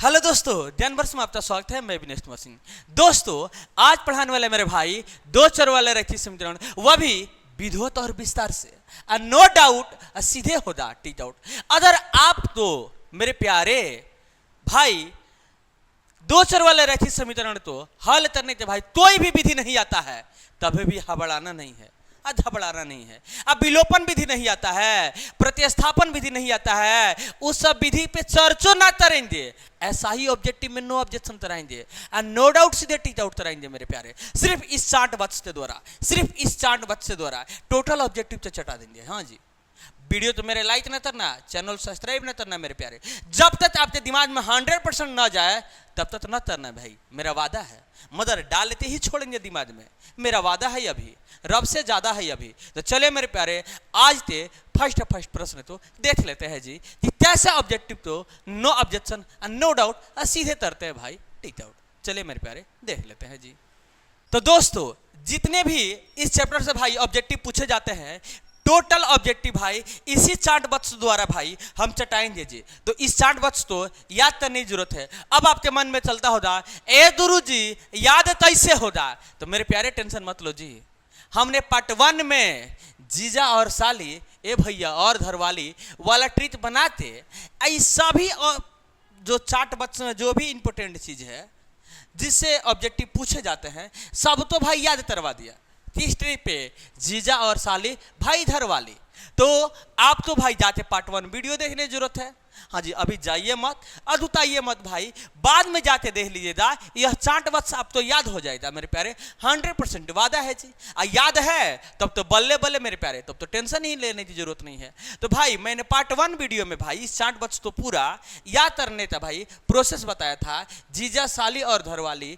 Hello दोस्तों, ध्यान वर्ष में आपका स्वागत है। मैं विनेश कुमार सिंह। दोस्तों, आज पढ़ाने वाले मेरे भाई दो चर वाले रैखिक समीकरण, वह भी विधिवत और विस्तार से, नो डाउट, सीधे होगा टीच आउट। अगर आप तो मेरे प्यारे भाई दो चर वाले रैखिक समीकरण तो हल करने के भाई कोई भी विधि नहीं आता है, तभी भी हबड़ाना नहीं है, घबराना नहीं है। अब विलोपन विधि नहीं आता है, प्रतिस्थापन विधि नहीं आता है, उस सब विधि पे चर्चो ना करेंगे। ऐसा ही ऑब्जेक्टिव में नो ऑब्जेक्शन कराएंगे, नो डाउट सीधे टीच आउट कराएंगे मेरे प्यारे। सिर्फ इस चार्ट बक्स के द्वारा, सिर्फ इस चार्ट बक्स के द्वारा टोटल ऑब्जेक्टिव से चटा देंगे। हाँ जी, वीडियो तो मेरे लाइक न करना, चैनल सब्सक्राइब न करना मेरे प्यारे। जब तक आपके दिमाग में 100% ना जाए तब तक न करना भाई, मेरा वादा है। मदर डालते ही छोड़ेंगे दिमाग में, मेरा वादा है अभी, रब से ज्यादा है अभी। तो चले मेरे प्यारे, आज के फर्स्ट प्रश्न तो देख लेते हैं जी कि कैसे ऑब्जेक्टिव तो नो ऑब्जेक्शन नो डाउट सीधे तरते हैं भाई टीच आउट। चले मेरे प्यारे देख लेते हैं जी। तो दोस्तों, जितने भी इस चैप्टर से भाई ऑब्जेक्टिव पूछे जाते हैं, टोटल ऑब्जेक्टिव भाई इसी चार्ट बक्स द्वारा भाई हम चटाएंगे जी। तो इस चार्ट बक्स तो याद करने की जरूरत है। अब आपके मन में चलता होगा, ए गुरु जी याद कैसे होगा? तो मेरे प्यारे टेंशन मत लो जी, हमने पार्ट 1 में जीजा और साली, ए भैया और घरवाली वाला ट्रीट बनाते। ऐसा भी जो चार्ट बक्स में जो भी इंपॉर्टेंट चीज है जिससे ऑब्जेक्टिव पूछे जाते हैं, सब तो भाई याद करवा दिया। हिस्ट्री पे जीजा और साली भाई घर वाली, तो आप तो भाई जाते पार्ट 1 वीडियो देखने की जरूरत है। हाँ जी, अभी जाइए मत, अधुताइए मत भाई, बाद में जाते देख लीजिएगा। यह चार्ट बक्स आप तो याद हो जाएगा मेरे प्यारे, 100% वादा है जी। याद है तब तो बल्ले बल्ले मेरे प्यारे, तब तो टेंशन ही लेने की जरूरत नहीं है। तो भाई मैंने पार्ट 1 वीडियो में भाई इस चार्ट बक्स तो पूरा याद करने का भाई प्रोसेस बताया था, जीजा साली और घरवाली।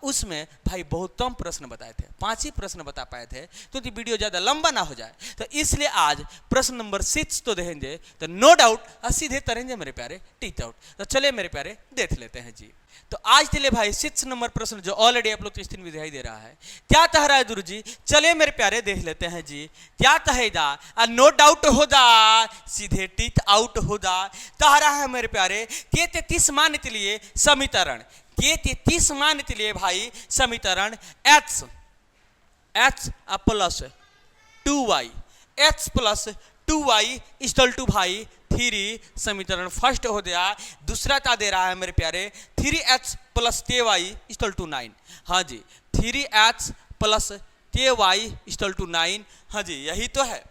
उसमें भाई बहुत कम प्रश्न बताए थे, 5 ही प्रश्न बता पाए थे, क्योंकि वीडियो ज्यादा लंबा ना हो जाए। तो इसलिए आज प्रश्न नंबर 6 तो देखेंगे, तो नो डाउट सीधे करेंगे मेरे प्यारे टीच आउट। तो चले मेरे प्यारे देख लेते हैं जी। तो आज के लिए भाई 6 नंबर प्रश्न जो ऑलरेडी आप लोग को स्क्रीन में दिखाई दे रहा है, क्या कह रहा है गुरु जी? चले मेरे प्यारे देख लेते हैं जी। क्या कहेगा? नो डाउट होगा सीधे टीच आउट होगा। कह रहा है मेरे प्यारे के 33 मान के लिए समीकरण, के 33 मान के लिए भाई समीकरण h plus 2y, h plus 2y equal to भाई 3 समीकरण फर्स्ट हो गया। दूसरा क्या दे रहा है मेरे प्यारे? 3h plus ky equal to 9। हाँ जी, 3h plus ky equal to 9। हाँ जी, यही तो है,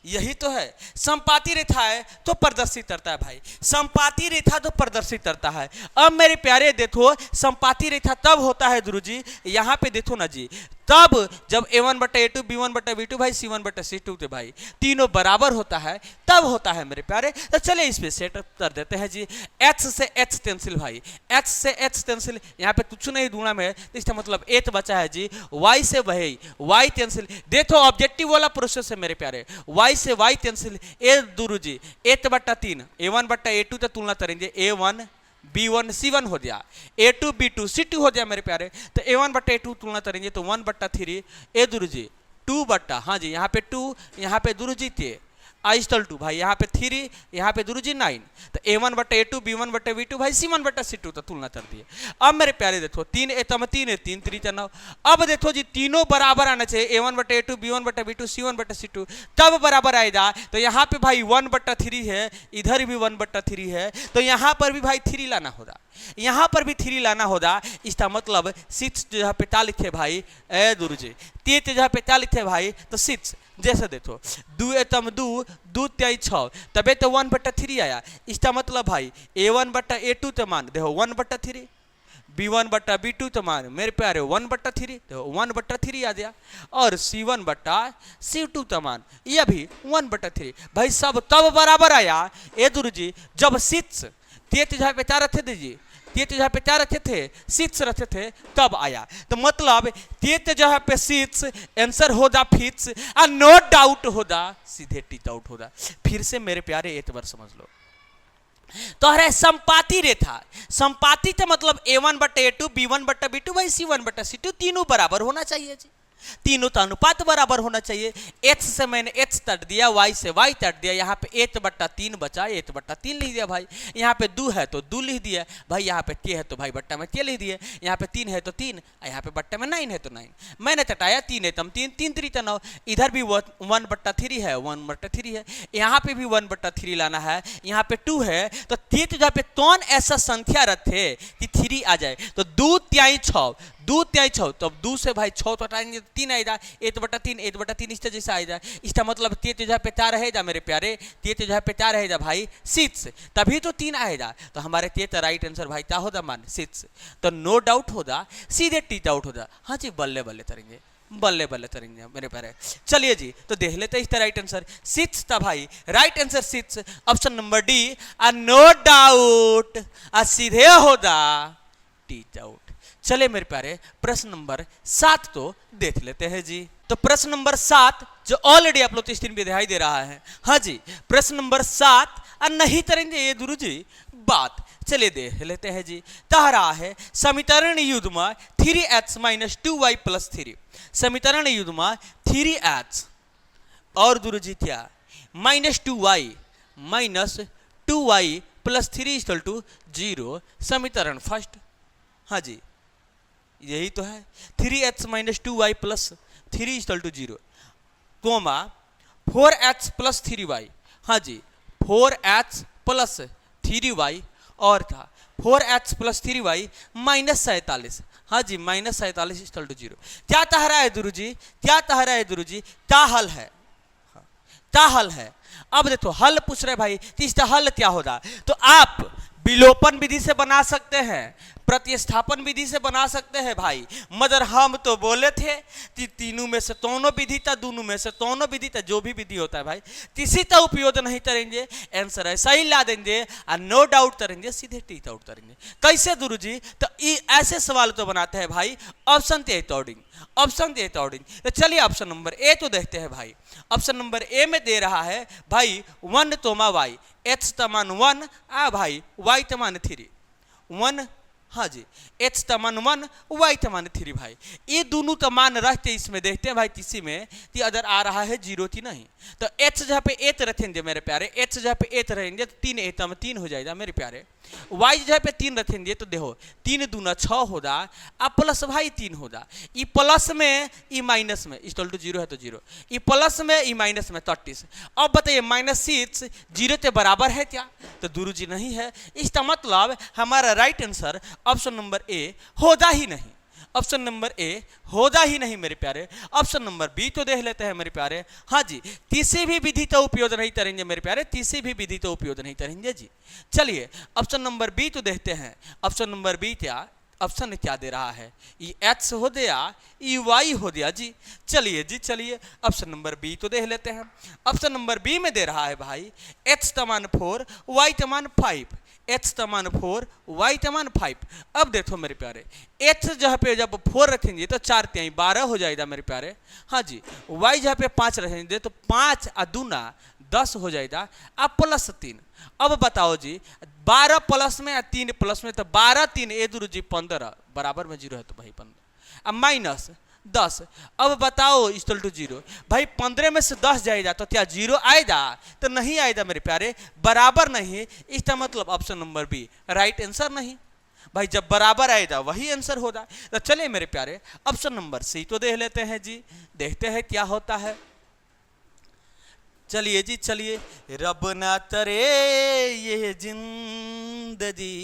यही तो है। संपाती रेखा है तो प्रदर्शित करता है भाई, संपाती रेखा तो प्रदर्शित करता है। अब मेरे प्यारे देखो, संपाती रेखा तब होता है गुरु जी, यहाँ पे देखो ना जी, तब जब a1 बटा a2 b1 बटा b2 भाई c1 बटा c2 के भाई तीनों बराबर होता है, तब होता है मेरे प्यारे। तो चले इस पे सेट कर देते हैं जी। h से h टेंसिल भाई, h से h टेंसिल, यहाँ पे कुछ नहीं दूना में, तो इसका मतलब 8 बचा है जी। y से वही y टेंसिल, देखो ऑब्जेक्टिव वाला प्रोसेस है मेरे प्यारे। y से y टेंसिल ए गुरु जी 8 बटा 3, a1 बटा a2 तो तुलना करेंगे, a1 b1 c1 हो गया, a2 b2 c2 हो गया मेरे प्यारे। तो a1 बटा a2 तुलना करेंगे तो 1 बटा 3 ए दुरु जी 2 बटा, हाँ जी यहाँ पे 2, यहाँ पे दुरु जी थे आइस्टल 2 भाई, यहाँ पे 3, यहाँ पे दुरु जी 9। तो a1 बटा a2 b1 बटा b2 भाई c1 बटा c2 तो तुलना कर दिए। अब मेरे प्यारे देखो 3 ए तम 3 है, 3 3 9। अब देखो जी तीनों बराबर आना चाहिए, a1 बटा a2 b1 बटा b2 c1 बटा c2, तब बराबर आएगा। तो यहाँ पे भाई 1 बटा 3 है, इधर भी 1 बटा 3 है, तो यहाँ पर भी भाई 3 लाना होगा, यहाँ पर भी 3 लाना होगा। इसका मतलब 6 जो यहाँ पे क्या लिखे भाई ए गुरु जी, 3 जहाँ पे क्या लिखे भाई तो 6। जैसे देखो 2 एतम 2 2 3 6, तबे तो 1 बटा 3 आया। इसका मतलब भाई a1 बटा a2 तो मान देखो 1 बटा 3, b1 बटा b2 तो मान मेरे प्यारे 1 बटा 3, देखो 1 बटा 3 आ गया। और c1 बटा c2 तो मान यह भी 1 बटा 3 भाई, सब तब बराबर आया ए गुरु जी जब 6 तेज जहाँ पे 4 रखे दीजिए, तेज जहाँ पे 4 रखे थे 6 रखे थे, तब आया। तो मतलब तेज जहाँ पे 6 आंसर होगा फिक्स, और नो डाउट होगा सीधे टीच आउट होगा। फिर से मेरे प्यारे एक बार समझ लो, तो अरे संपाती रेखा, संपाती का मतलब a1 बटा a2 b1 बटा b2 भाई c1 बटा c2 तीनों बराबर होना चाहिए जी। तीनों का अनुपात बराबर होना चाहिए। h से मैंने h तट दिया, y से y तट दिया, यहाँ पे 8/3 बचा, 8/3 लिख दिया भाई। यहाँ पे 2 है तो 2 लिख दिया भाई, यहाँ पे t है तो भाई बट्टा में t लिख दिए, यहाँ पे 3 है तो 3, यहाँ पे बट्टे में 9 है तो 9। मैंने तटाया 3 है तम 3, 3 3 तो 9, इधर भी 1/3 है, 1/3 है, यहाँ पे भी 1/3 लाना है, यहाँ पे 2 है, तो तीत जहाँ पे कौन ऐसा संख्या रखे कि 3 आ जाए, तो 2 तिहाई 6, 2 तिहाई 6, तो अब 2 से भाई 6 तो हटाएंगे तो 3 आएगा, 8/3, 8/3 इस तरह से आएगा। इसका मतलब तीत जहाँ पे 4 रहेगा मेरे प्यारे, तीत जहाँ पे 4 रहेगा भाई 6, तभी तो 3 आएगा। तो हमारे तीत राइट आंसर भाई क्या होगा मान 6, तो नो डाउट होगा, सीधे टी आउट होगा। हाँ जी, बल्ले बल्ले करेंगे, बल्ले बल्ले करेंगे मेरे प्यारे। चलिए जी, तो देख लेते हैं इसका राइट आंसर 6 था भाई, right answer 6, option number D, no doubt, सीधे होगा टी आउट। चले मेरे प्यारे, प्रश्न नंबर 7 तो देख लेते हैं जी। तो प्रश्न नंबर 7 जो ऑलरेडी आप लोग स्क्रीन पे दिखाई दे रहा है, हाँ जी, प्रश्न नंबर 7 नहीं करेंगे ये गुरु जी बात। चलिए देख लेते हैं जी। तहरा है समीकरण युग्म 3h - 2y + 3, समीकरण युग्म 3h और गुरु जी क्या -2y - 2y + 3 = 0, समीकरण फर्स्ट। हाँ जी, यही तो है, 3h - 2y + 3 = 0, coma 4h + 3y। हाँ जी, 4h + 3y और था 4h + 3y -47। हाँ जी, -47 = 0। क्या तहरा है गुरु जी, क्या तहरा है गुरु जी, क्या हल है, क्या हल है। अब देखो हल पूछ रहे भाई, तो इसका हल क्या होगा, तो आप विलोपन विधि से बना सकते हैं, प्रतिस्थापन विधि से बना सकते हैं भाई, मगर हम तो बोले थे कि तीनों में से दोनों विधि था, दोनों में से दोनों विधि था, जो भी विधि होता है भाई किसी का उपयोग नहीं करेंगे, आंसर ऐसा ही ला देंगे और नो डाउट करेंगे, सीधे टी आउट करेंगे। कैसे गुरु जी, तो ऐसे सवाल तो बनाते हैं भाई ऑप्शन के अकॉर्डिंग, ऑप्शन के अकॉर्डिंग। तो चलिए ऑप्शन नंबर ए तो देखते हैं भाई। ऑप्शन नंबर ए में दे रहा है भाई 1 तोमा y, h तमान 1 आ भाई y तमान 3, 1, हाँ जी, h तमान 1 y तमान 3 भाई, ये दोनों का मान रहते इसमें देखते हैं भाई किसी में कि अगर आ रहा है 0 की नहीं, तो h जहाँ पे 8 रखेंगे मेरे प्यारे, h जहाँ पे 8 रहेंगे तो 3 8 में 3 हो जाएगा मेरे प्यारे, y जहाँ पे 3 रखेंगे तो देखो 3 दूना 6 होगा, अब प्लस भाई 3 होगा, ई प्लस में ई माइनस में = 0 है तो 0, ई प्लस में ई माइनस में 30। अब बताइए -6 0 के बराबर है क्या, तो गुरु जी नहीं है। इसका मतलब हमारा राइट आंसर ऑप्शन नंबर ए होगा ही नहीं, ऑप्शन नंबर ए होगा ही नहीं मेरे प्यारे। ऑप्शन नंबर बी तो देख लेते हैं मेरे प्यारे। हाँ जी, किसी भी विधि का उपयोग नहीं करेंगे मेरे प्यारे, किसी भी विधि का उपयोग नहीं करेंगे जी। चलिए ऑप्शन नंबर बी तो देखते हैं। ऑप्शन नंबर बी क्या, ऑप्शन क्या दे रहा है, ई x हो गया, ई y हो गया जी। चलिए जी, चलिए ऑप्शन नंबर बी तो देख लेते हैं। ऑप्शन नंबर बी में दे रहा है भाई x तमान 4 y तमान 5, h तमान 4 y तमान 5। अब देखो मेरे प्यारे, h जहाँ पे जब 4 रखेंगे तो 4 तिहाई 12 हो जाएगा मेरे प्यारे। हाँ जी, y जहाँ पे 5 रखेंगे तो 5 आ दूना 10 हो जाएगा, अब +3। अब बताओ जी 12 प्लस में या 3 प्लस में, तो 12 3 ए गुरु जी 15 बराबर में 0 है तो भाई 15, अब -10। अब बताओ = 0 भाई, 15 में से 10 जाएगा तो क्या 0 आएगा, तो नहीं आएगा मेरे प्यारे, बराबर नहीं। इसका मतलब option number B right answer नहीं भाई, जब बराबर आएगा वही आंसर होगा। तो चलिए मेरे प्यारे ऑप्शन नंबर सी तो देख लेते हैं जी, देखते हैं क्या होता है। चलिए जी, चलिए, रब ना करे ये जिंदगी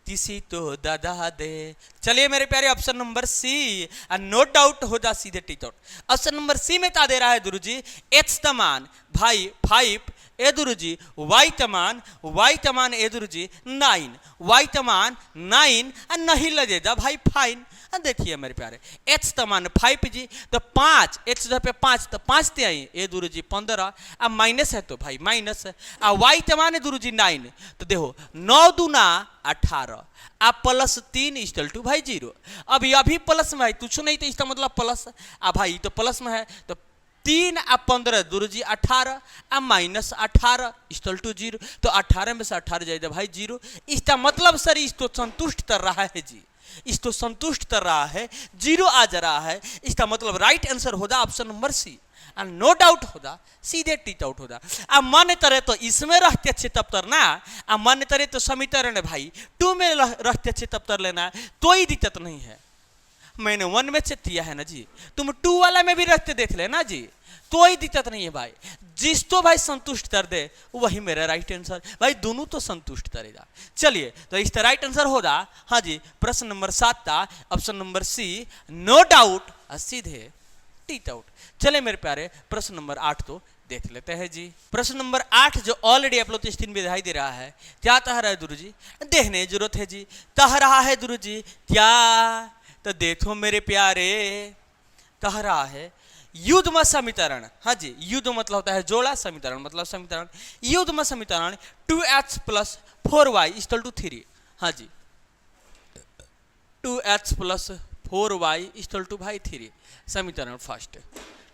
किसी तो दादा दे। चलिए मेरे प्यारे option number C, no doubt हो जा सीधे tick out. Option number C में क्या दे रहा है गुरु जी, h तमान भाई 5 ए गुरु जी, y तमान ए गुरु जी 9, y तमान 9 नहीं लगेगा भाई फाइन। देखिए मेरे प्यारे h तमान 5 जी, तो 5 h जहाँ पे 5 तो 5 ते आई ए गुरु जी 15, अब माइनस है तो भाई माइनस है, अब y तमान गुरु जी 9, तो देखो 9 दूना 18, अब +3 = भाई 0। अब अभी प्लस में है, कुछ नहीं तो इसका मतलब प्लस, अब भाई तो प्लस में है तो 3 और 15 दुरुजी 18 और माइनस 18 इक्वल टू 0। तो 18 में से 18 जाएगा भाई 0। इसका मतलब सर इसको संतुष्ट कर रहा है जी, इसको संतुष्ट कर रहा है, 0 आ जा रहा है। इसका मतलब राइट आंसर होगा option number C. No doubt होगा, सीधे टीच आउट होगा। अब मन तरह तो इसमें रहते अच्छे तब तरना, अब मन तरह तो समीकरण है भाई 2 में रहते अच्छे तब तर लेना, तो ही दिक्कत नहीं है। मैंने 1 में चेक किया है ना जी, तुम 2 वाला में भी रहते देख लेना जी, तो ही दिक्कत नहीं है भाई। जिस तो भाई संतुष्ट कर दे वही मेरा राइट आंसर, भाई दोनों तो संतुष्ट करेगा। चलिए तो इसका राइट आंसर होगा हाँ जी प्रश्न नंबर 7 का option number C, no doubt सीधे टीच आउट। चले मेरे प्यारे प्रश्न नंबर 8 तो देख लेते हैं जी। प्रश्न नंबर 8 जो ऑलरेडी आप लोग तो स्क्रीन पे दिखाई दे रहा है, क्या कह रहा है गुरु जी, देखने की जरूरत है जी। कह रहा है गुरु जी क्या, तो देखो मेरे प्यारे, कह रहा है युग्म समीकरण, हाँ जी युग्म मतलब होता है जोड़ा, समीकरण मतलब समीकरण, युग्म समीकरण 2x plus 4y equal to 3, हाँ जी 2x plus 4y equal to भाई 3, समीकरण फर्स्ट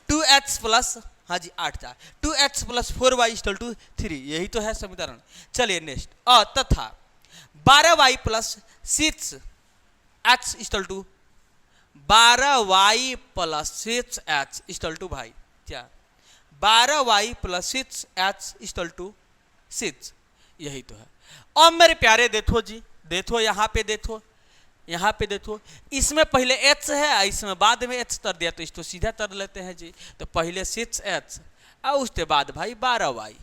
2x प्लस हाँ जी 8 था, 2x plus 4y equal to 3, यही तो है समीकरण। चलिए नेक्स्ट तथा 12y plus 6x equal to 12y plus 6h equal to भाई क्या 12y plus 6h equal to 6, यही तो है। अब मेरे प्यारे देखो जी, देखो यहाँ पे देखो, यहाँ पे देखो, इसमें पहले h है, इसमें बाद में h कर दिया, तो इसको सीधा कर लेते हैं जी। तो पहले 6h और उसके बाद भाई 12y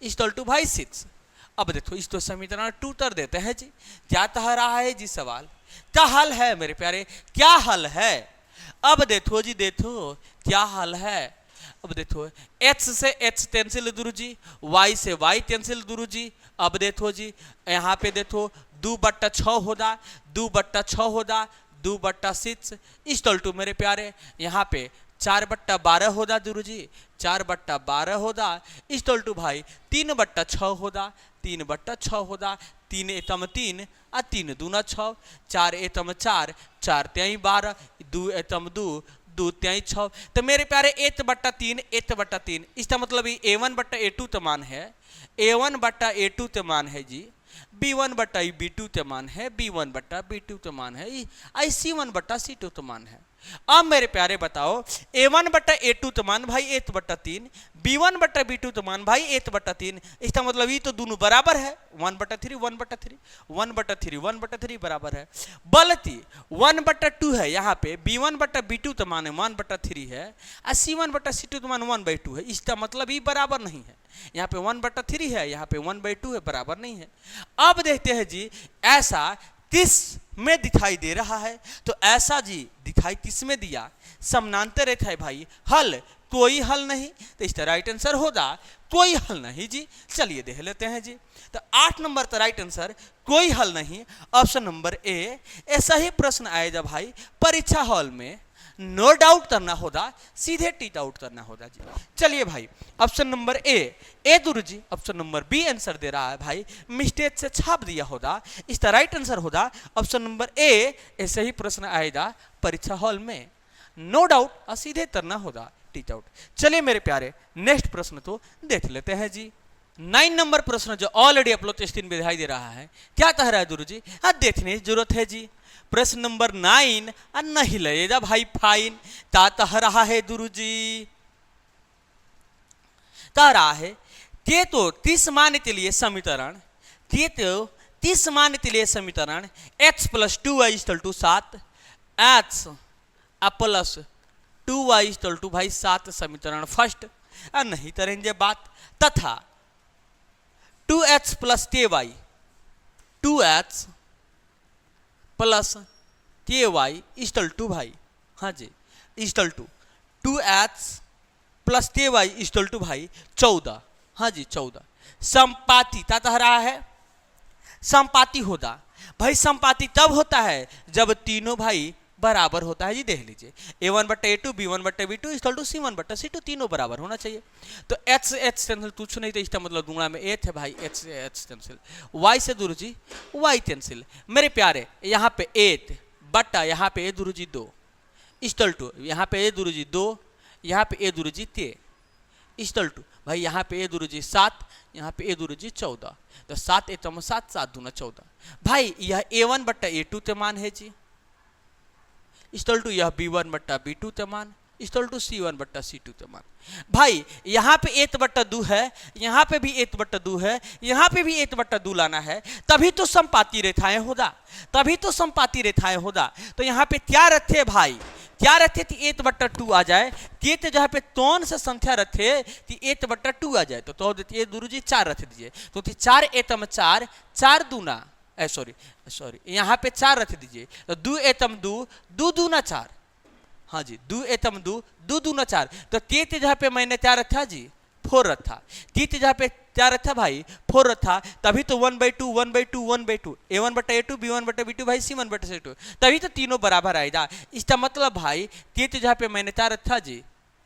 इक्वल टू भाई 6। अब देखो इसको समीकरण 2 कर देते हैं जी। क्या कह रहा है जी सवाल, क्या हल है मेरे प्यारे, क्या हल है। अब देखो जी, देखो क्या हल है। अब देखो h से h कैंसिल गुरु जी, y से y कैंसिल गुरु जी। अब देखो जी यहाँ पे देखो 2/6 होगा, 2/6 होगा, 2/6 इक्वल टू मेरे प्यारे यहाँ पे 4/12 होगा गुरु जी, 4/12 होगा इक्वल टू भाई 3/6 होगा, 3/6 होगा, 3 एकम 3 और 3 दूना 6, 4 एकम 4, 4 त्याई 12, 2 एकम 2, 2 त्याई 6। तो मेरे प्यारे 1/3 1/3, इसका मतलब A1/A2 तो मान है, A1/A2 तो मान है जी, B1/B2 तो मान है, B1/B2 तो मान है, C1/C2 तो मान है। अब मेरे प्यारे बताओ A1/A2 तो मान भाई 1/3, B1/B2 तो मान भाई 1/3, इसका मतलब ये तो दोनों बराबर है, 1/3 1/3 1/3 1/3 बराबर है। बल्कि 1/2 है यहाँ पे, B1/B2 तो मान 1/3 है और C1/C2 तो मान 1/2 है, इसका मतलब ये बराबर नहीं है। यहाँ पे 1/3 है, यहाँ पे 1/2 है, बराबर नहीं है। अब देखते हैं जी ऐसा किस में दिखाई दे रहा है, तो ऐसा जी दिखाई किस में दिया, समानांतर रेखा है भाई, हल कोई हल नहीं, तो इसका राइट आंसर होगा कोई हल नहीं जी। चलिए देख लेते हैं जी। तो 8 नंबर का राइट आंसर कोई हल नहीं, ऑप्शन नंबर ए। ऐसा ही प्रश्न आएगा भाई परीक्षा हॉल में, नो डाउट करना होगा, सीधे टीच आउट करना होगा जी। चलिए भाई ऑप्शन नंबर ए गुरु जी, ऑप्शन नंबर बी आंसर दे रहा है भाई, मिस्टेक से छाप दिया होगा, इसका राइट आंसर होगा ऑप्शन नंबर ए। ऐसे ही प्रश्न आएगा परीक्षा हॉल में, नो डाउट और सीधे करना होगा टीच आउट। चलिए मेरे प्यारे नेक्स्ट प्रश्न तो देख लेते हैं जी। 9 नंबर प्रश्न जो ऑलरेडी अपलोड स्क्रीन पे दिखाई दे रहा है, क्या कह रहा है गुरु जी, देखने की जरूरत है जी। प्रश्न नंबर 9 नहीं लगेगा भाई फाइन, क्या कह रहा है गुरु जी, कह रहा है के तो 30 मान के लिए समीकरण, के तो 30 मान के लिए समीकरण x plus 2y equal to 7, x plus 2y equal to भाई 7 समीकरण फर्स्ट नहीं करेंगे बात, तथा 2x plus ky, 2x plus ky equal to भाई हाँ जी equal to 2x plus ky equal to भाई 14, हाँ जी 14। संपाति क्या कह रहा है, संपाति होता भाई, संपाति तब होता है जब तीनों भाई बराबर होता है जी। देख लीजिए A1/A2 B1/B2 equal to C1/C2, तीनों बराबर होना चाहिए। तो h से h कैंसिल, कुछ नहीं, तो इसका मतलब गुणा में h है भाई, h से h कैंसिल, y से गुरु जी y कैंसिल। मेरे प्यारे यहाँ पे 8 बट्टा यहाँ पे a Guru ji 2 equal to, यहाँ पे a गुरु जी 2, यहाँ पे a Guru ji 3, equal to भाई यहाँ पे ए दूर जी 7, यहाँ पे ए दूर जी 14, तो 7 ए तम 7, 7 दूना 14। भाई यह A1 बट्टा A2 ते मान है जी, इक्वल टू यह B1 बट्टा B2 ते मान, इक्वल टू C1 बट्टा C2 ते मान। भाई यहाँ पे एत बट्टा 2 है, यहाँ पे भी एत बट्टा 2 है, यहाँ पे भी एत बट्टा 2 लाना है, तभी तो संपाती रेखाएं होगा, तभी तो संपाती रेखाएं होगा। तो यहाँ पे क्या रखे भाई, क्या रखे कि एत बट्टा 2 आ जाए, तेत जहाँ पे तौन से संख्या रखे कि एत बट्टा 2 आ जाए, तो ए गुरु जी 4 रख दीजिए, तो 4 एतम 4, 4 दूना सॉरी यहाँ पे 4 रख दीजिए, तो 2 एतम 2, 2 दूना 4, हाँ जी 2 एतम 2, 2 दूना 4, तो तेत जहाँ पे मैंने क्या रखा जी 4 रखा, तेत जहाँ पे क्या रखा भाई 4 रखा, तभी तो 1/2 1/2 1/2 A1 बट्टा A2 B1 बट्टा B2 भाई C1 बट्टा C2, तभी तो तीनों बराबर आएगा। इसका मतलब भाई तेत जहाँ पे मैंने क्या रखा जी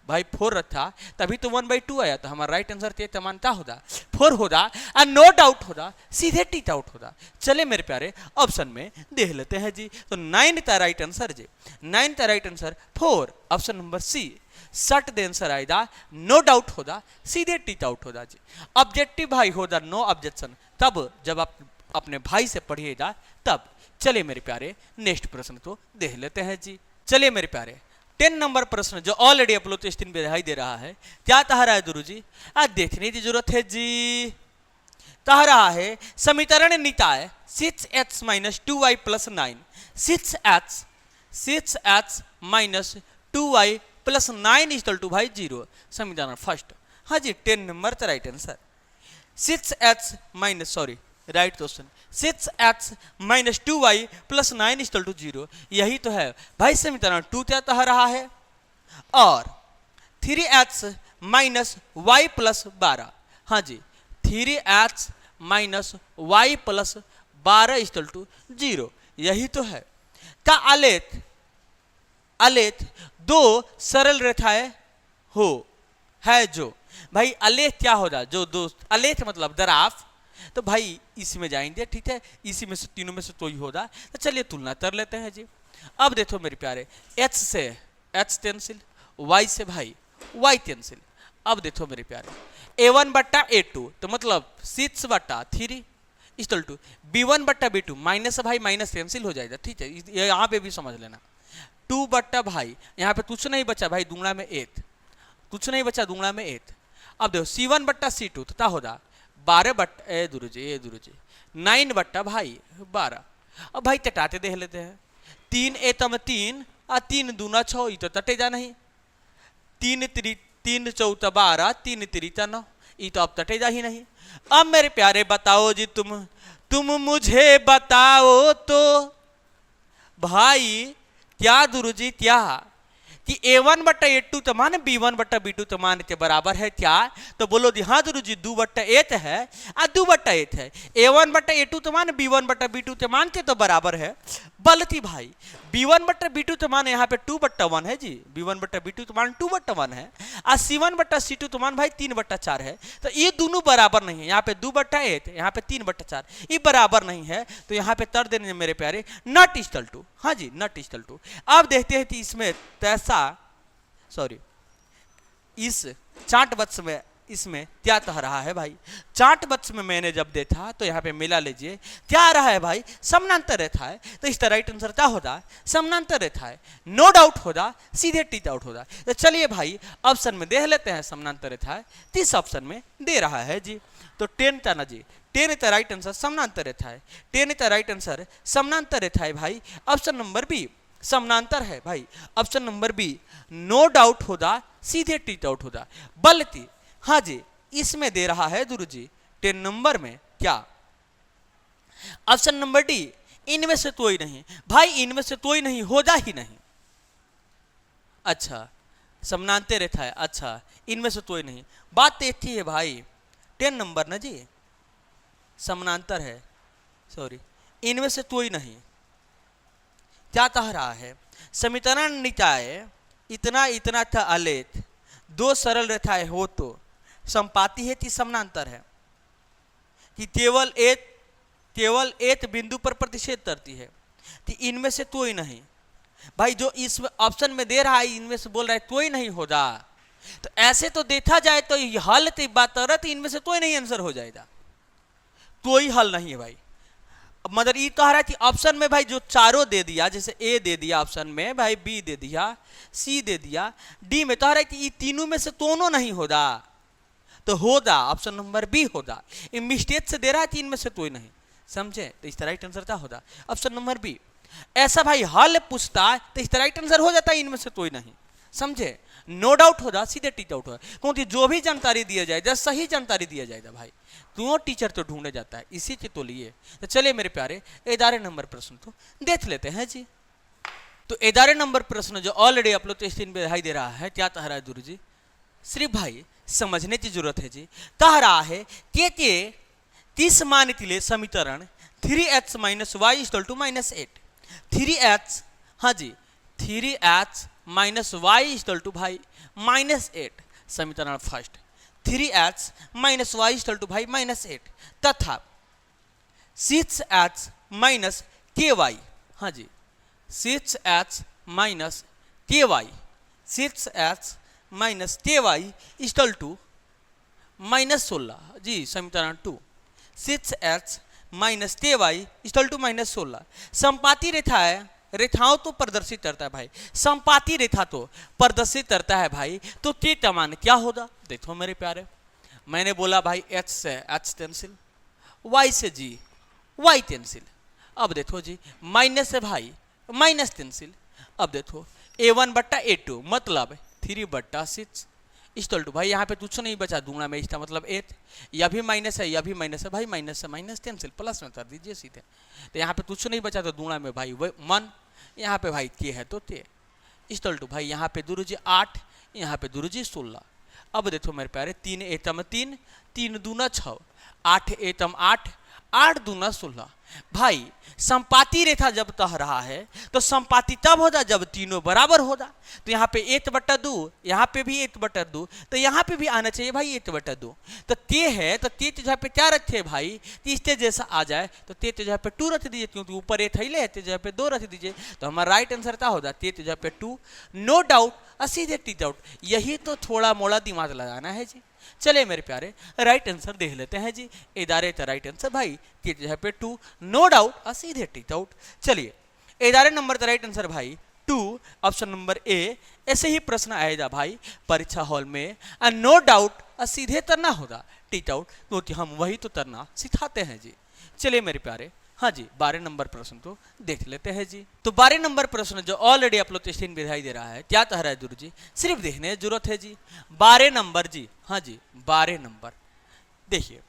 भाई 4 रखा, तभी तो 1/2 आया, तो हमारा राइट आंसर तेत मान क्या होगा 4 होगा, और नो डाउट होगा, सीधे टीट आउट होगा। चले मेरे प्यारे ऑप्शन में देख लेते हैं जी, तो 9 का राइट आंसर जी, 9 का right answer 4 option number C, सट द आंसर आएगा, नो डाउट होगा, सीधे टीट आउट होगा जी। ऑब्जेक्टिव भाई होगा नो ऑब्जेक्शन, तब जब आप अपने भाई से पढ़िएगा तब। चलिए मेरे प्यारे नेक्स्ट प्रश्न को देख लेते हैं जी। चलिए मेरे प्यारे 10 नंबर प्रश्न जो ऑलरेडी अपलोड स्क्रीन पे दिखाई दे रहा है, क्या कह रहा है गुरु जी, आज देखने की जरूरत है जी। कह रहा है समीकरण निकाय 6x minus 2y plus 9, 6x minus 2y plus 9 equal to भाई 0, समीकरण फर्स्ट। हाँ जी 10 नंबर का right answer 6x minus sorry right question 6x minus 2y plus 9 equal to 0, यही तो है भाई समीकरण 2 क्या कह रहा है, और 3x माइनस y प्लस 12, हाँ जी 3x minus y plus 12 equal to 0, यही तो है। क्या आलेख दो सरल रेखाएं हो है जो, भाई आलेख क्या होगा जो दो, आलेख मतलब ग्राफ, तो भाई इसमें जाएंगे ठीक है, इसी में से तीनों में से तो ही होगा, तो चलिए तुलना कर लेते हैं जी। अब देखो मेरे प्यारे h से h कैंसिल, y से भाई y कैंसिल। अब देखो मेरे प्यारे A1 बट्टा A2 तो मतलब 6 बट्टा 3 इक्वल टू B1 बट्टा B2 माइनस भाई माइनस कैंसिल हो जाएगा ठीक है, यहाँ पे भी समझ लेना। 2 बट्टा भाई यहाँ पे कुछ नहीं बचा भाई, दूंगड़ा में 8, कुछ नहीं बचा दूंगड़ा में 8। अब देखो C1 बट्टा C2 तो क्या होगा 12 बट्टा ए गुरु जी 9 बट्टा भाई 12। अब भाई टटाते देख लेते हैं, 3 एतम 3 और 3 दूना 6, ये तो टटेगा नहीं, 3 चौथा 12, 3 त्रिका 9, ये तो अब टटेगा ही नहीं। अब मेरे प्यारे बताओ जी तुम मुझे बताओ तो भाई क्या गुरु जी क्या कि A1 बट्टा A2 तो मान B1 बट्टा B2 तो मान के बराबर है क्या, तो बोलो जी हाँ गुरु जी 2 बट्टा 8 है और 2 बट्टा 8 है, A1 बट्टा A2 तो मान B1 बट्टा B2 तो मान के तो बराबर है, बल्कि भाई B1 बट्टा B2 तो मान यहाँ पे 2 बट्टा 1 है जी, B1 बट्टा B2 तो मान 2 बट्टा 1 है, और C1 बट्टा C2 तो मान भाई 3 बट्टा 4 है, तो ये दोनों बराबर नहीं है, यहाँ पे 2 बट्टा 8 यहाँ पे 3 बट्टा 4, ये बराबर नहीं है, तो यहाँ पे कर देने मेरे प्यारे नॉट इक्वल टू, हाँ जी नॉट इक्वल टू। अब देखते हैं कि इसमें तैसा सॉरी इस चार्ट बक्स में इसमें क्या कह रहा है भाई, चार्ट बक्स में मैंने जब देखा तो यहाँ पे मिला लीजिए क्या आ रहा है भाई समानांतर रेखा है, तो इसका राइट आंसर क्या होगा समानांतर रेखा है, नो डाउट होगा, सीधे टीट आउट होगा। तो चलिए भाई ऑप्शन में देख लेते हैं समानांतर रेखा है, 30 ऑप्शन में दे रहा है जी, तो 10 का ना जी 10 का राइट आंसर समानांतर रेखा है, 10 का राइट आंसर समानांतर रेखा है भाई, ऑप्शन नंबर बी समानांतर है भाई, option number B no doubt होगा, सीधे टीट आउट होगा। बल्कि हाँ जी इसमें दे रहा है गुरु जी 10 नंबर में क्या, ऑप्शन नंबर डी इनमें से कोई नहीं, भाई इनमें से कोई नहीं होगा ही नहीं। अच्छा समानांतर रेखा है, अच्छा इनमें से कोई नहीं, बात तो एक ही है भाई 10 नंबर ना जी समानांतर है, सॉरी इनमें से कोई नहीं। क्या कह रहा है समीकरण निकाय इतना इतना था आलेख दो सरल रेखाएं हो तो संपाती है कि समानांतर है, कि केवल एक बिंदु पर प्रतिच्छेद करती है, कि इनमें से कोई नहीं। भाई जो इस ऑप्शन में दे रहा है इनमें से बोल रहा है कोई नहीं होगा, तो ऐसे तो देखा जाए तो हल तो बात तो इनमें से कोई नहीं आंसर हो जाएगा, कोई हल नहीं है भाई। मगर ये कह रहा है कि ऑप्शन में भाई जो चारों दे दिया, जैसे ए दे दिया ऑप्शन में, भाई बी दे दिया, सी दे दिया, डी में कह रहा है कि ये तीनों में से दोनों नहीं होगा, तो होगा ऑप्शन नंबर बी होगा। ये मिस्टेक से दे रहा है कि इनमें से कोई नहीं, समझे? तो इसका राइट आंसर क्या होगा? Option number B. ऐसा भाई हल पूछता है तो इसका राइट आंसर हो जाता है इनमें से कोई नहीं, समझे? नो डाउट होगा, सीधे टीच आउट होगा, क्योंकि जो भी जानकारी दिया जाएगा सही जानकारी दिया जाएगा भाई, क्यों टीचर तो ढूंढे जाता है इसी के तो लिए। तो चलिए मेरे प्यारे 11 नंबर प्रश्न तो देख लेते हैं जी। तो 11 नंबर प्रश्न जो ऑलरेडी आप लोग स्क्रीन पे दिखाई दे रहा है, क्या कह रहा है गुरु जी? सिर्फ भाई समझने की जरूरत है जी। कह रहा है के 30 मान के लिए समीकरण 3h - y = -8, 3h, हाँ जी 3h - y = भाई -8, समीकरण फर्स्ट 3h - y = भाई -8 तथा 6h - ky, हाँ जी 6h - ky, 6h - ky = -16 जी, समीकरण 2 6h - ky = -16। संपाती रेखा है, रेखाओं तो प्रदर्शित करता है भाई, संपाती रेखा तो प्रदर्शित करता है भाई, तो के का मान क्या होगा? देखो मेरे प्यारे, मैंने बोला भाई h से h टेंसिल, y से जी y टेंसिल, अब देखो जी माइनस से भाई माइनस टेंसिल, अब देखो a1/a2 मतलब 3/6 = भाई यहाँ पे कुछ नहीं बचा, दूंगा में इसका मतलब 8, यह भी माइनस है, यह भी माइनस है भाई, माइनस से माइनस टेंसिल प्लस में कर दीजिए सीधे, तो यहाँ पे कुछ नहीं बचा तो दूंगा में भाई 1, यहाँ पे भाई के है तो ते = भाई यहाँ पे गुरु जी 8, यहाँ पे गुरु जी 16। अब देखो मेरे प्यारे 3 एतम 3, 3 दूना 6, 8 एतम 8, 8 दूना 16। भाई संपाती रेखा जब कह रहा है तो संपाती तब होगा जब तीनों बराबर होगा, तो यहाँ पे 1/2, यहाँ पे भी 1/2, तो यहाँ पे भी आना चाहिए भाई 1/2, तो ते है तो ते जगह पे क्या रखे भाई, तीसरे जैसा आ जाए तो ते जगह पे 2 रख दीजिए, क्योंकि ऊपर 8 है ले, ते जगह पे 2 रख दीजिए, तो हमारा राइट आंसर क्या होगा? ते जगह पे 2, नो डाउट, सीधे टी डाउट। यही तो थोड़ा मोड़ा दिमाग लगाना है जी। चले मेरे प्यारे राइट आंसर देख लेते हैं जी। इदारे तो राइट आंसर भाई के जगह पे 2, नो डाउट, सीधे टिक आउट। चलिए 11 नंबर का राइट आंसर भाई 2, ऑप्शन नंबर ए। ऐसे ही प्रश्न आएगा भाई परीक्षा हॉल में, नो डाउट सीधे तरना होगा टिक आउट, क्योंकि हम वही तो तरना सिखाते हैं जी। चलिए मेरे प्यारे, हाँ जी 12 नंबर प्रश्न तो देख लेते हैं जी। तो 12 नंबर प्रश्न जो ऑलरेडी आप लोग स्क्रीन पे दिखाई दे रहा है, क्या कह रहा है गुरु जी? सिर्फ देखने की जरूरत है जी। 12 नंबर जी, हाँ जी 12 नंबर देखिए,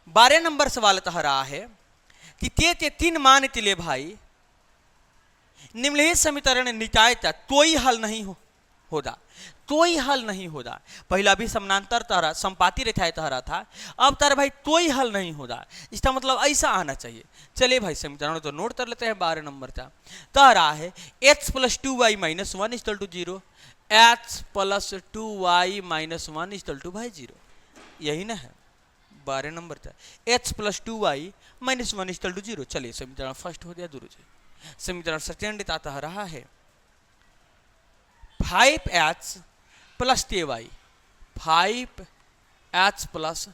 12 नंबर सवाल कह रहा है कि के 3 मान के लिए भाई निम्नलिखित समीकरण निकाय का कोई हल नहीं होगा, कोई हल नहीं होगा। पहला भी समानांतर तरह संपाती रेखाएं कह रहा था, अब तर भाई कोई हल नहीं होगा, इसका मतलब ऐसा आना चाहिए। चलिए भाई समीकरण तो नोट कर लेते हैं। 12 नंबर का कह रहा है h + 2y - 1 = 0, h + 2y - 1 = भाई 0, यही ना है 12 नंबर का, h + 2y - 1 = 0। चलिए समीकरण फर्स्ट हो गया गुरु जी। समीकरण सेकेंड कह रहा है 5h + ty, 5h +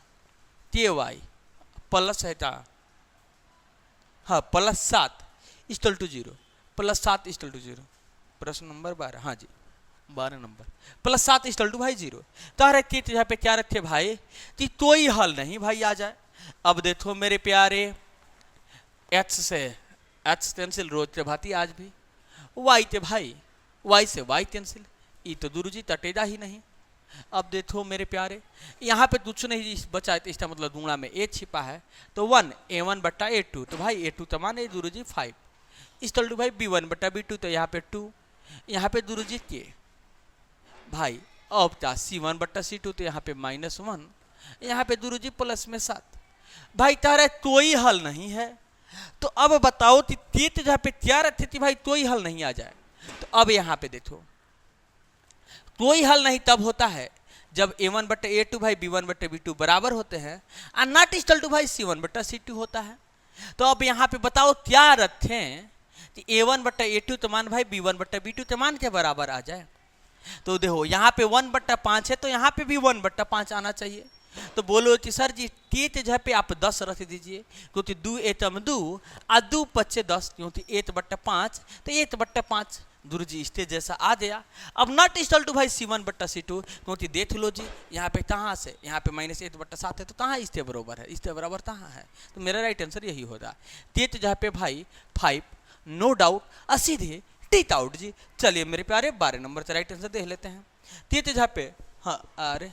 ty plus है क्या, हाँ +7 = 0, +7 = 0। प्रश्न नंबर 12, हाँ जी 12 नंबर +7 = भाई 0। तो रखिए यहाँ पे क्या रखे भाई कि कोई हल नहीं भाई आ जाए। अब देखो मेरे प्यारे h से h टेंसिल रोज के भांति आज भी, y थे भाई y से y टेंसिल, ये तो गुरु जी तटेगा ही नहीं। अब देखो मेरे प्यारे यहाँ पे कुछ नहीं बचा है, तो इसका मतलब दूंगा में a छिपा है, तो 1 a1/a2, तो भाई a2 तो माने गुरु जी 5 = भाई b1/b2, तो यहाँ पे 2, यहाँ पे गुरु जी के भाई अब क्या c1/c2, तो यहाँ पे -1, यहाँ पे गुरु जी प्लस में 7। भाई तारा कोई हल नहीं है, तो अब बताओ कि तीत जहाँ पे क्या रखी थी भाई कोई हल नहीं आ जाए। तो अब यहाँ पे देखो कोई हल नहीं तब होता है जब a1/a2 भाई b1/b2 बराबर होते हैं, और नॉट इक्वल टू भाई c1/c2 होता है। तो अब यहाँ पे बताओ क्या रखें कि a1/a2 तो मान भाई b1/b2 तो मान के बराबर आ जाए। तो देखो यहाँ पे 1/5 है तो यहाँ पे भी 1/5 आना चाहिए। तो बोलो कि सर जी टेत जहाँ पे आप 10 रख दीजिए, क्योंकि 2 एतम 2 आ 2 पच्चे 10, क्योंकि 1/5 तो 1/5 दूर जी स्टेज जैसा आ गया। अब नॉट इक्वल टू भाई C1/C2, क्योंकि देख लो जी यहाँ पे कहाँ से, यहाँ पे -1/7 है तो कहाँ इसके बराबर है, इसके बराबर कहाँ है, तो मेरा राइट आंसर यही होगा। टेत जहाँ पे भाई 5 नो डाउट और सीधे टीट आउट जी। चलिए मेरे प्यारे 12 नंबर से राइट आंसर देख लेते हैं। टेत जहाँ पे, हाँ अरे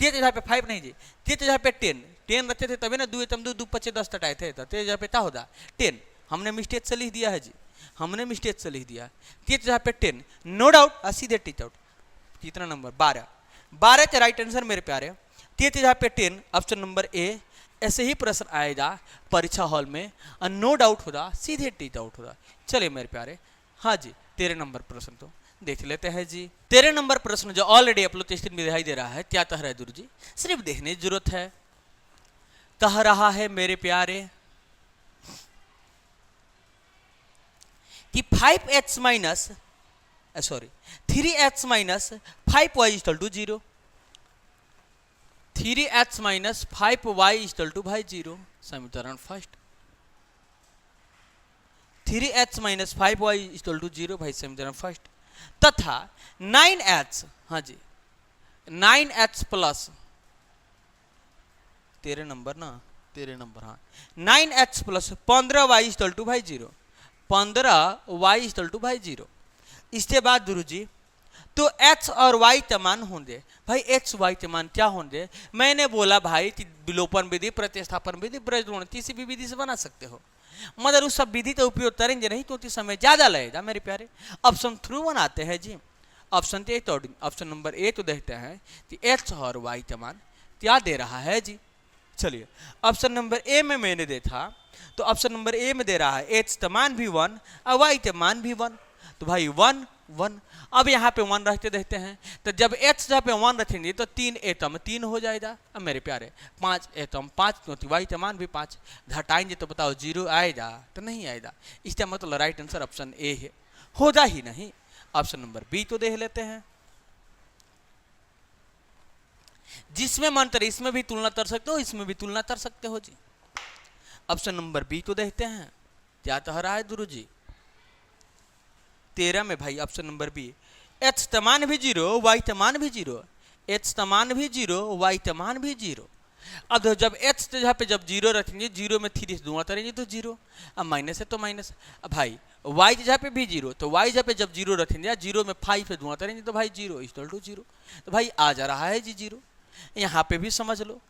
टेत जहाँ पे 5 नहीं जी, टेत जहाँ पे 10 रखते थे तभी ना 2 एतम 2 2 पच्चे 10 तटाए थे, तो टेत जहाँ पे क्या होगा 10, हमने मिस्टेक से लिख दिया है जी, हमने मिस्टेक से लिख दिया। टेत जहाँ पे 10 नो डाउट और सीधे टीट आउट। कितना नंबर 12 के राइट आंसर मेरे प्यारे। टेत जहाँ पे 10 ऑप्शन नंबर ए। ऐसे ही प्रश्न आएगा परीक्षा हॉल में और नो डाउट होगा सीधे टीट आउट होगा। चलिए मेरे प्यारे, हाँ जी 13 नंबर प्रश्न तो देख लेते हैं जी। 13 नंबर प्रश्न जो ऑलरेडी अपलोड टेस्ट में दिखाई दे रहा है, क्या कह रहा है दूर जी, सिर्फ देखने की जरूरत है। कह रहा है मेरे प्यारे कि 3x minus 5y equal to 0, 3x minus 5y equal to भाई 0, समीकरण first. 3x minus 5y equal to 0 भाई समीकरण फर्स्ट, तथा 9h, हाँ जी 9h प्लस 13 नंबर ना, 13 नंबर हाँ 9h plus 15y equal to भाई 0, 15y इक्वल टू भाई 0। इसके बाद गुरु जी तो x और y समान होंगे भाई, x y समान क्या होंगे, मैंने बोला भाई कि विलोपन विधि, प्रतिस्थापन विधि, ब्रजगुण किसी भी विधि से बना सकते हो, मगर उस सब विधि का उपयोग करेंगे नहीं क्योंकि समय ज्यादा लगेगा मेरे प्यारे। ऑप्शन थ्रू बनाते हैं जी, option A according, option number A तो देखते हैं कि x और y समान क्या दे रहा है जी। चलिए ऑप्शन नंबर ए में मैंने देखा तो ऑप्शन नंबर ए में दे रहा है x समान भी 1 और y समान भी 1, तो भाई 1 1। अब यहाँ पे 1 रखते देखते हैं, तो जब x जहाँ पे 1 रखेंगे तो 3 एटम 3 हो जाएगा। अब मेरे प्यारे 5 एटम 5, क्योंकि y समान भी 5, घटाएंगे तो बताओ 0 आएगा, तो नहीं आएगा। इसका मतलब राइट आंसर ऑप्शन ए है, होगा ही नहीं। ऑप्शन नंबर बी तो देख लेते हैं, जिसमें मन करे इसमें भी तुलना कर सकते हो, इसमें भी तुलना कर सकते हो जी। ऑप्शन नंबर बी तो देखते हैं क्या कह रहा है गुरु जी 13 में भाई, ऑप्शन नंबर बी x समान भी 0 y समान भी 0, x समान भी 0 y समान भी 0। अब जब x जहाँ पे जब 0 रखेंगे, 0 में 3 से गुणा करेंगे तो 0, अब माइनस है तो माइनस। अब भाई y जहाँ पे भी 0, तो y जहाँ पे जब 0 रखेंगे, 0 में 5 से गुणा करेंगे तो भाई 0 इक्वल टू 0, तो भाई आ जा रहा है जी 0। यहाँ पे भी समझ लो,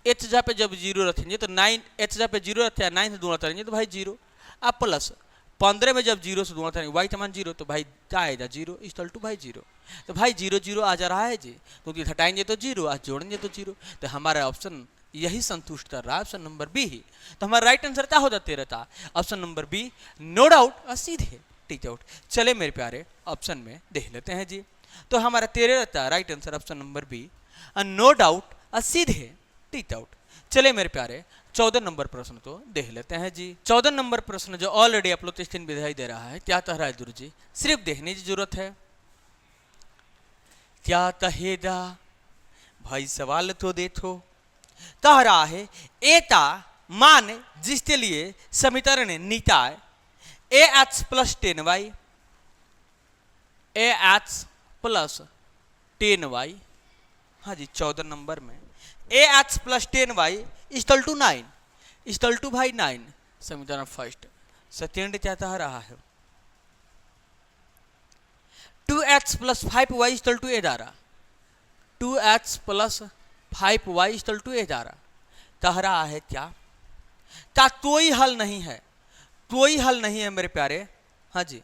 h जहाँ पे जब 0 रखेंगे तो 9, h जहाँ पे 0 रखे 9 से गुणा करेंगे तो भाई 0, अब प्लस 15 में जब 0 से गुणा करेंगे y समान 0, तो भाई क्या आएगा 0 इक्वल टू भाई 0, तो भाई 0 0 आ जा रहा है जी, क्योंकि घटाएंगे तो 0 और जोड़ेंगे तो 0, तो हमारा ऑप्शन यही संतुष्ट कर रहा है, ऑप्शन नंबर बी ही। तो हमारा राइट आंसर क्या हो जाते रहता, option number B no doubt और सीधे टीच आउट। चले मेरे प्यारे ऑप्शन में देख लेते हैं जी, तो हमारा 13 रहता है right answer option number B, no doubt और सीधे टीच आउट। चले मेरे प्यारे 14 नंबर प्रश्न तो देख लेते हैं जी। 14 नंबर प्रश्न जो ऑलरेडी अपलोड स्क्रीन पे दिखाई दे रहा है, क्या कह रहा है गुरु जी, सिर्फ देखने की जरूरत है। क्या कहेगा भाई, सवाल तो देखो। कह रहा है एटा मान जिसके लिए समीकरण निकाय ax plus 10y, ax plus 10y, हाँ जी 14 नंबर में ax plus 10y equal to 9, equal to भाई 9, समीकरण फर्स्ट। सेकेंड क्या कह रहा है 2x plus 5y equal to 11, 2x plus 5y equal to 11। कह रहा है क्या कोई हल नहीं है, कोई हल नहीं है मेरे प्यारे, हाँ जी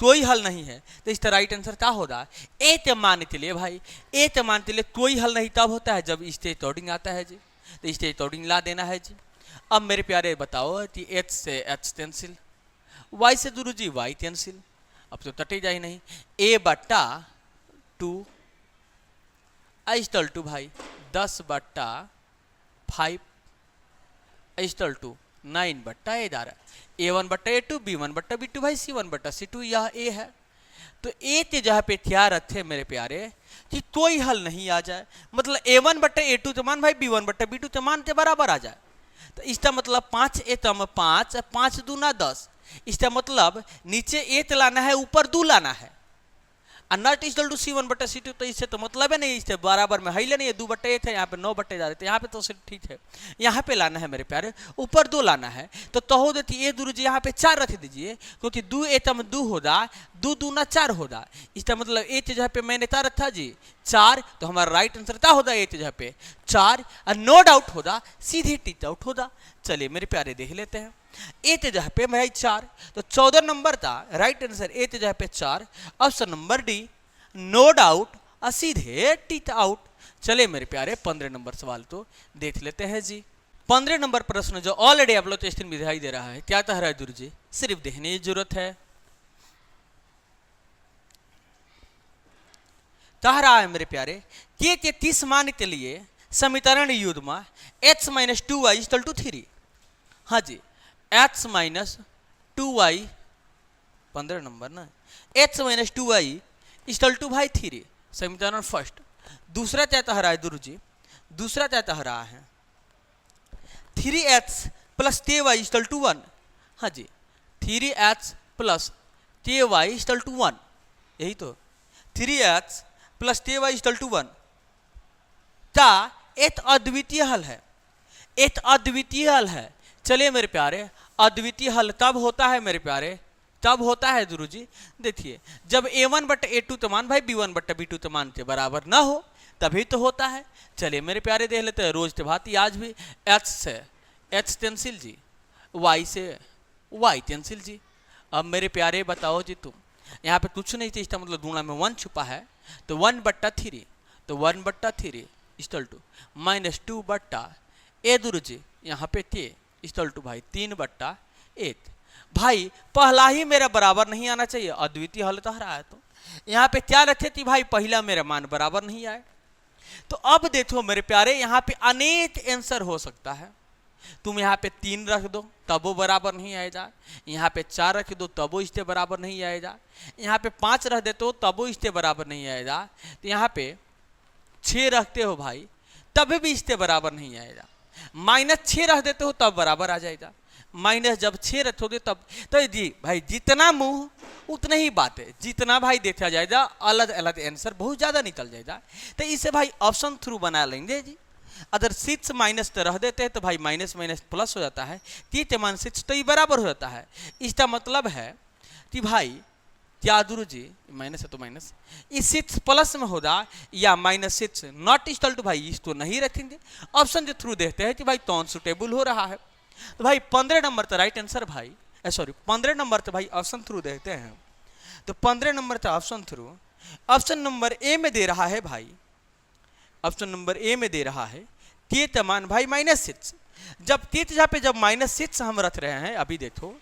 कोई हल नहीं है, तो इसका राइट आंसर क्या होगा ए के मान के लिए भाई, ए के मान के लिए कोई हल नहीं तब होता है जब स्टेज कोडिंग आता है जी, तो स्टेज कोडिंग ला देना है जी। अब मेरे प्यारे बताओ कि h से h कैंसिल, y से गुरु जी y कैंसिल, अब तो कटे जाए नहीं, a बट्टा 2 इक्वल टू भाई 10 बट्टा 5 इक्वल टू 9 बट्टा 11, a1 बट्टा a2, b1 बट्टा b2 भाई c1 बट्टा c2, यह a है। तो ए ते जहाँ पे क्या रखे मेरे प्यारे कि कोई हल नहीं आ जाए, मतलब a1 बट्टे a2 तमान भाई b1 बट्टे b2 तमान के बराबर आ जाए। तो इसका मतलब 5 ए तम 5, 5 दूना 10, इसका मतलब नीचे ए लाना है ऊपर 2 लाना है, और नॉट इक्वल टू c1 बट्टे c2, तो इससे तो मतलब है नहीं, इससे बराबर में है नहीं है, 2 बट्टे 8 है, यहाँ पे 9 बट्टे जा रहे थे, यहाँ पे तो सिर्फ ठीक है, यहाँ पे लाना है मेरे प्यारे ऊपर 2 लाना है। तो हो देती ए दूर जी यहाँ पे 4 रख दीजिए, क्योंकि 2 ए तम 2 होगा, 2 दूना 4 होगा, इसका मतलब ए जगह पे मैंने क्या रखा जी 4, तो हमारा राइट आंसर क्या होगा ए जगह पे 4, और नो डाउट होगा सीधे टिक आउट होगा। चलिए मेरे प्यारे देख लेते हैं, ए ते जगह पे भाई 4, तो 14 नंबर था राइट आंसर ए ते जगह पे 4, option number D no doubt और सीधे टिक आउट। चले मेरे प्यारे 15 नंबर सवाल तो देख लेते हैं जी। 15 नंबर प्रश्न जो ऑलरेडी आप लोग तो स्क्रीन में दिखाई दे रहा है, क्या कह रहा है दूर जी, सिर्फ देखने की जरूरत है। कह रहा है मेरे प्यारे के 30 मान के लिए समीकरण युग्म x minus 2y equal to 3। हाँ जी, x माइनस 2y 15 नंबर ना, x minus 2y equal to भाई 3 समीकरण फर्स्ट। दूसरा क्या कह रहा है गुरु जी, दूसरा क्या कह रहा है 3x plus ky equal to 1। हाँ जी, 3x plus ky equal to 1, यही तो 3x plus ky equal to 1 का एक अद्वितीय हल है, एक अद्वितीय हल है। चलिए मेरे प्यारे, अद्वितीय हल तब होता है मेरे प्यारे, तब होता है गुरु जी, देखिए जब a1 बट्टे a2 तमान भाई b1 बट्टे b2 तमान के बराबर ना हो तभी तो होता है। चलिए मेरे प्यारे देख लेते हैं, रोज के भांति आज भी h से h टेंसिल जी, y से y टेंसिल जी। अब मेरे प्यारे बताओ जी तुम, यहाँ पे कुछ नहीं चीज, मतलब गुणा में 1 छुपा है, तो 1 बट्टा 3, तो 1 बट्टा 3 इक्वल टू माइनस 2 बट्टा ए गुरु जी यहाँ पे टे इक्वल टू भाई 3 बट्टा 8। भाई पहला ही मेरा बराबर नहीं आना चाहिए, अद्वितीय हल कह रहा है, तो यहाँ पे क्या रखे थी भाई पहला मेरा मान बराबर नहीं आए। तो अब देखो मेरे प्यारे यहाँ पे अनेक आंसर हो सकता है, तुम यहाँ पे 3 रख दो तब वो बराबर नहीं आएगा, यहाँ पे 4 रख दो तब वो इसके बराबर नहीं आएगा, यहाँ पे 5 रख देते हो तब वो इसके बराबर नहीं आएगा, तो यहाँ पे 6 रखते हो भाई तब भी इसके बराबर नहीं आएगा, -6 रख देते हो तब बराबर आ जाएगा, माइनस जब 6 रखोगे तब, तो जी भाई जितना मुंह उतना ही बात है, जितना भाई देखा जाएगा अलग अलग आंसर बहुत ज़्यादा निकल जाएगा। तो इसे भाई ऑप्शन थ्रू बना लेंगे जी, अगर 6 माइनस तो रह देते हैं तो भाई माइनस माइनस प्लस हो जाता है, 3 मान 6 तो ये बराबर हो जाता है। इसका मतलब है कि भाई क्या गुरु जी माइनस है तो माइनस, इस 6 प्लस में होगा या -6 नॉट इक्वल टू भाई इसको नहीं रखेंगे, ऑप्शन के थ्रू देखते हैं कि भाई कौन सुटेबल हो रहा है। तो भाई 15 नंबर तो राइट आंसर भाई, सॉरी 15 नंबर तो भाई ऑप्शन थ्रू देखते हैं, तो 15 नंबर तो ऑप्शन थ्रू, ऑप्शन नंबर ए में दे रहा है भाई, ऑप्शन नंबर ए में दे रहा है के मान भाई -6। जब तीत जहाँ पे जब -6 हम रख रहे हैं, अभी देखो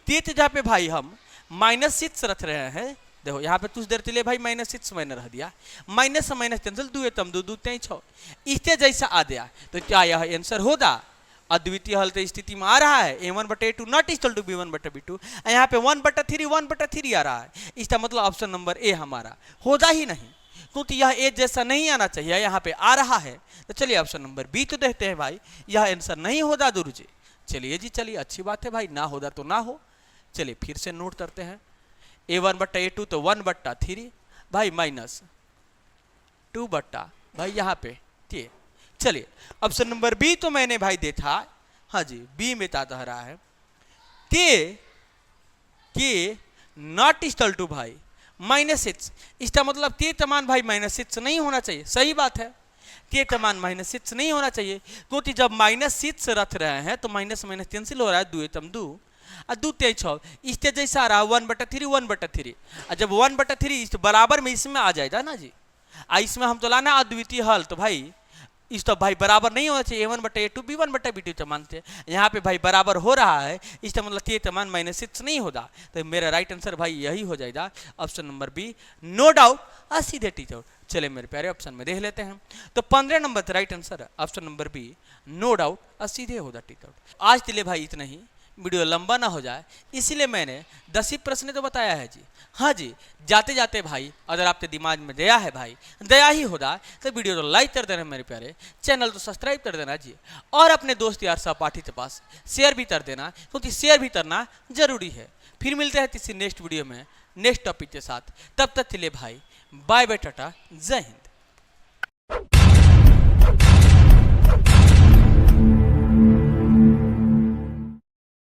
तीत जहाँ पे भाई हम -6 रख रहे हैं, देखो यहाँ पे कुछ देर के लिए भाई -6 मैंने रख दिया, माइनस से माइनस कैंसिल, 2 तम 2 2 3 6, इससे जैसा आ गया तो क्या यह आंसर होगा अद्वितीय हल की स्थिति में आ रहा है, a1 बटे a2 not equal to b1 बटे b2, यहाँ पे 1/3 आ रहा है, इसका मतलब ऑप्शन नंबर ए हमारा होगा ही नहीं, क्योंकि यह ए जैसा नहीं आना चाहिए, यहाँ पे आ रहा है। तो चलिए ऑप्शन नंबर बी तो देखते हैं भाई, यह आंसर नहीं होगा गुरु जी। चलिए जी, चलिए अच्छी बात है भाई, ना होगा तो ना हो। चलिए फिर से नोट करते हैं, a1 बट्टा a2 तो 1/3 भाई -2 बट्टा भाई यहाँ पे टे। चलिए ऑप्शन नंबर बी तो मैंने भाई देखा, हाँ जी बी में ता रहा है के नॉट इक्वल टू भाई -6, इसका मतलब के तमान भाई -6 नहीं होना चाहिए, सही बात है, के तमान -6 नहीं होना चाहिए, क्योंकि जब -6 रख रहे हैं तो माइनस माइनस कैंसिल हो रहा है, 2 तम 2 और 2 3 6, इससे जैसा आ रहा है 1/3 1/3, और जब 1/3 इस बराबर में इसमें आ जाएगा ना जी, इसमें हम तो लाना अद्वितीय हल, तो भाई इस तो भाई बराबर नहीं होना चाहिए, a1 बटे a2 b1 बटे b2 तमान थे, यहाँ पे भाई बराबर हो रहा है, इसका मतलब के तमान -6 नहीं होगा, तो मेरा राइट आंसर भाई यही हो जाएगा option number B, no doubt और सीधे टिक आउट। चले मेरे प्यारे ऑप्शन में देख लेते हैं, तो 15 number right answer option number B, no doubt और सीधे होगा टिक आउट। आज के लिए भाई इतना ही, वीडियो लंबा ना हो जाए, इसीलिए मैंने 10 ही प्रश्न तो बताया है जी। हाँ जी, जाते जाते भाई अगर आपके दिमाग में दया है भाई, दया ही होगा, तो वीडियो तो लाइक कर देना मेरे प्यारे, चैनल तो सब्सक्राइब कर देना जी, और अपने दोस्त यार सहपाठी के पास शेयर भी कर देना, क्योंकि शेयर भी करना जरूरी है। फिर मिलते हैं किसी नेक्स्ट वीडियो में नेक्स्ट टॉपिक के साथ, तब तक के लिए भाई बाय बाय, टाटा, जय हिंद।